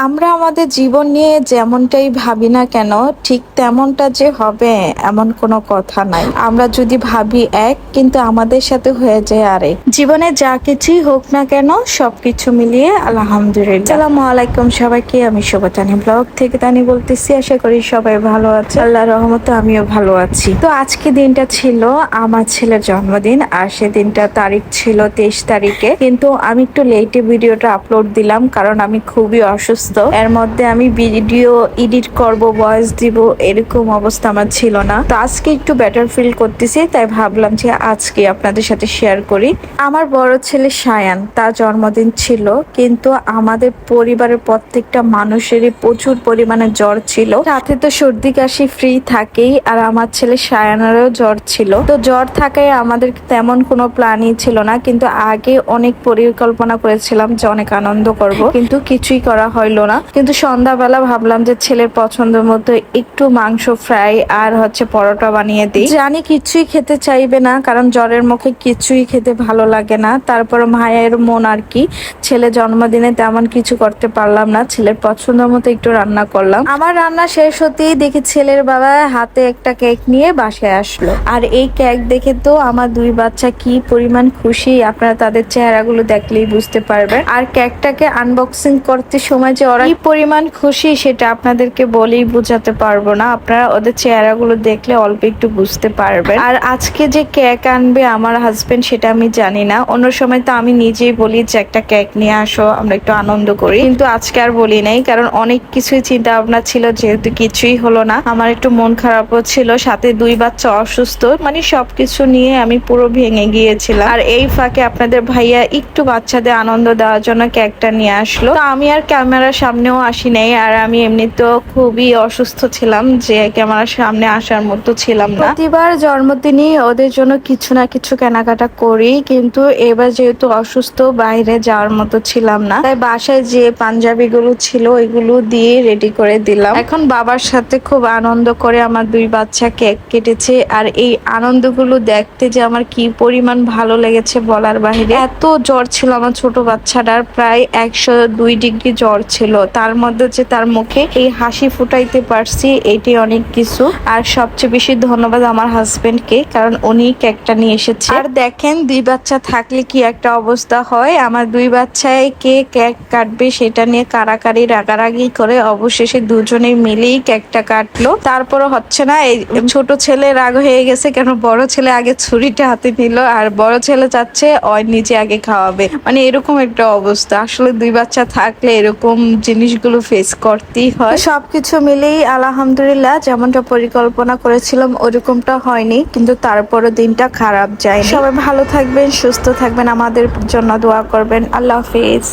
আমরা আমাদের জীবন নিয়ে যেমনটাই ভাবি না কেন ঠিক তেমনটা যে হবে এমন কোনো কথা নাই। আমরা যদি ভাবি এক কিন্তু আমাদের সাথে হয়ে যায় আরেক। জীবনে যা কিছুই হোক না কেন সবকিছু মিলিয়ে আলহামদুলিল্লাহ। আসসালামু আলাইকুম সবাইকে, আমি শোভা তানি ব্লগ থেকে তানি বলতেছি। আশা করি সবাই ভালো আছে, আল্লাহর রহমতে আমিও ভালো আছি। তো আজকে দিনটা ছিল আমার ছেলের জন্মদিন, আর সেদিনটা তারিখ ছিল 23 তারিখে। কিন্তু আমি একটু লেটে ভিডিওটা আপলোড দিলাম কারণ আমি খুবই অসুস্থ। এর মধ্যে আমি ভিডিও এডিট করব, ভয়েস দিব, এরকম অবস্থা আমার ছিল না। তো আজকে একটু বেটার ফিল করতেছি, তাই ভাবলাম যে আজকে আপনাদের সাথে শেয়ার করি। আমার বড় ছেলে সায়ান, তার জন্মদিন ছিল, কিন্তু আমাদের পরিবারের প্রত্যেকটা মানুষেরই প্রচুর পরিমাণে জ্বর ছিল, সাথে তো সর্দি কাশি ফ্রি থাকেই। আর আমার ছেলে সায়ানেরও জ্বর ছিল। তো জ্বর থাকায় আমাদের তেমন কোনো প্ল্যানই ছিল না, কিন্তু আগে অনেক পরিকল্পনা করেছিলাম যে অনেক আনন্দ করব, কিন্তু কিছুই করা হইলো না। কিন্তু সন্ধ্যাবেলা ভাবলাম যে ছেলের পছন্দের মতো একটু মাংস ফ্রাই আর পরোটা বানিয়ে দিই। জানি কিছুই খেতে চাইবে না, কারণ জ্বরের মুখে কিছুই খেতে ভালো লাগে না। তারপর মায়ের মন আর কি, ছেলে জন্মদিনে তেমন কিছু করতে পারলাম না, ছেলের পছন্দের মতো একটু রান্না করলাম। আমার রান্না শেষ হতেই দেখি ছেলের বাবা হাতে একটা কেক নিয়ে বাসায় আসলো। আর এই কেক দেখে তো আমার দুই বাচ্চা কি পরিমাণ খুশি, আপনারা তাদের চেহারাগুলো দেখলেই বুঝতে পারবেন। আর কেকটাকে আনবক্সিং করতে সময় যে ওরা কি পরিমাণ খুশি সেটা আপনাদেরকে বলেই বোঝাতে পারবো না। আপনারা ওদের চেহারাগুলো দেখলে অল্প একটু বুঝতে পারবেন। আর আজকে যে কেক আনবে আমার হাজবেন্ড সেটা আমি জানি না। অন্য সময় তো আমি নিজেই বলি যে একটা কেক নিয়ে আসো, আমরা একটু আনন্দ করি, কিন্তু আজকে আর বলি নাই, কারণ অনেক কিছুই চিন্তা ভাবনা ছিল, যেহেতু কিছুই হলো না। আমার একটু মন খারাপও ছিল, সাথে দুই বাচ্চা অসুস্থ, মানে সবকিছু নিয়ে আমি পুরো ভেঙে গিয়েছিলাম। আর এই ফাঁকে আপনাদের ভাইয়া একটু বাচ্চাদের আনন্দ দেওয়ার জন্য কেকটা নিয়ে আসলো। তো আমি আর ক্যামেরার সামনেও আসি নাই, আর আমি এমনি তো খুবই অসুস্থ ছিলাম যে ক্যামেরার সামনে আসার মতো ছিলাম না। প্রতিবার জন্মদিনে ওদের জন্য কিছু না কিছু কেনাকাটা করি, কিন্তু এবার যেহেতু অসুস্থ বাইরে যাওয়ার মতো ছিলাম না, তাই বাসায় যে পাঞ্জাবি গুলো ছিল ওইগুলো দিয়ে রেডি করে দিলাম। এখন বাবার সাথে খুব আনন্দ করে আমার দুই বাচ্চা কেক কেটেছে। আর এই আনন্দগুলো দেখতে যে আমার কি পরিমাণ ভালো লেগেছে বলার বাহিরে। এত জ্বর ছিল আমার ছোট বাচ্চাটার, প্রায় 102 ডিগ্রি জ্বর ছিল, তার মধ্যে যে তার মুখে এই হাসি ফুটাইতে পারছি এটি অনেক কিছু। আর সবচেয়ে বেশি ধন্যবাদ আমার হাজবেন্ডকে, কারণ উনি কেকটা নিয়ে এসেছে। আর দেখেন দুই বাচ্চা থাকলে কি একটা অবস্থা হয়। আমার দুই বাচ্চায় কে কেক কাটবে সেটা নিয়ে কারাকারি রাগারাগি করে অবশেষে দুজনেই মিলেই কেকটা কাটলো। তারপরও হচ্ছে না, এই ছোট ছেলে রাগ হয়ে গেছে, কেন বড় ছেলে আগে ছুরিটা হাতে নিল, আর বড় ছেলে চাচ্ছে ওই নিজে আগে খাওয়াবে, মানে এরকম একটা অবস্থা। আসলে দুই বাচ্চা থাকলে এরকম জিনিসগুলো ফেস করতেই হয়। সবকিছু মিলেই আলহামদুলিল্লাহ যেমনটা পরিকল্পনা করেছিলাম ওরকমটা হয়নি, কিন্তু তারপরও দিনটা খারাপ যায়। সবাই ভালো থাকবেন, সুস্থ থাকবেন, আমাদের জন্য দোয়া করবেন। আল্লাহ হাফেজ।